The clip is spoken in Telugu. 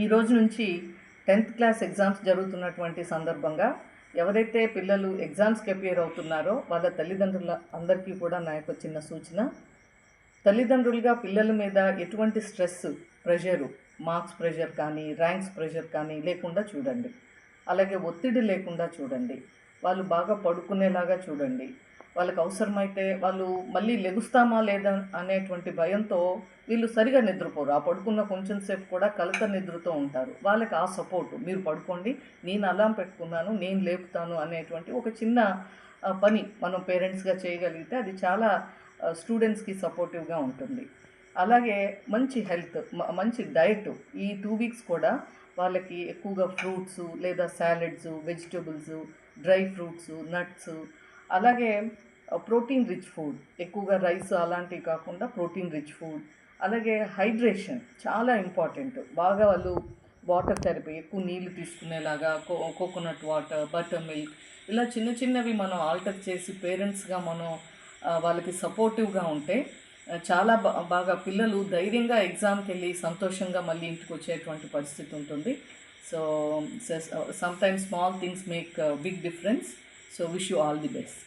ఈ రోజు నుంచి 10th క్లాస్ ఎగ్జామ్స్ జరుగుతున్నటువంటి సందర్భంగా ఎవరైతే పిల్లలు ఎగ్జామ్స్కి అపియర్ అవుతున్నారో వాళ్ళ తల్లిదండ్రుల అందరికీ కూడా నా యొక్క చిన్న సూచన. తల్లిదండ్రులుగా పిల్లల మీద ఎటువంటి స్ట్రెస్, ప్రెషరు, మార్క్స్ ప్రెషర్ కానీ, ర్యాంక్స్ ప్రెషర్ కానీ లేకుండా చూడండి. అలాగే ఒత్తిడి లేకుండా చూడండి. వాళ్ళు బాగా పడుకునేలాగా చూడండి. వాళ్ళకి అవసరమైతే వాళ్ళు మళ్ళీ లెగుస్తామా లేదా అనేటువంటి భయంతో వీళ్ళు సరిగా నిద్రపోరు. ఆ పడుకున్న కొంచెం సేపు కూడా కలత నిద్రతో ఉంటారు. వాళ్ళకి ఆ సపోర్టు, మీరు పడుకోండి, నేను అలారం పెట్టుకున్నాను, నేను లేపుతాను అనేటువంటి ఒక చిన్న పని మనం పేరెంట్స్గా చేయగలిగితే అది చాలా స్టూడెంట్స్కి సపోర్టివ్గా ఉంటుంది. అలాగే మంచి హెల్త్, మంచి డైట్ ఈ 2 వీక్స్ కూడా వాళ్ళకి ఎక్కువగా ఫ్రూట్స్ లేదా salads, vegetables, dry fruits, nuts, అలాగే ప్రోటీన్ రిచ్ ఫుడ్, ఎక్కువగా రైస్ అలాంటివి కాకుండా ప్రోటీన్ రిచ్ ఫుడ్, అలాగే హైడ్రేషన్ చాలా ఇంపార్టెంట్. బాగా వాళ్ళు వాటర్ థెరపీ, ఎక్కువ నీళ్ళు తీసుకునేలాగా కోకోనట్ వాటర్, బటర్ మిల్క్, ఇలా చిన్న చిన్నవి మనం ఆల్టర్ చేసి పేరెంట్స్గా మనం వాళ్ళకి సపోర్టివ్గా ఉంటే చాలా బాగా పిల్లలు ధైర్యంగా ఎగ్జామ్కి వెళ్ళి సంతోషంగా మళ్ళీ ఇంటికి వచ్చేటువంటి పరిస్థితి ఉంటుంది. So sometimes small things make big difference. So wish you all the best.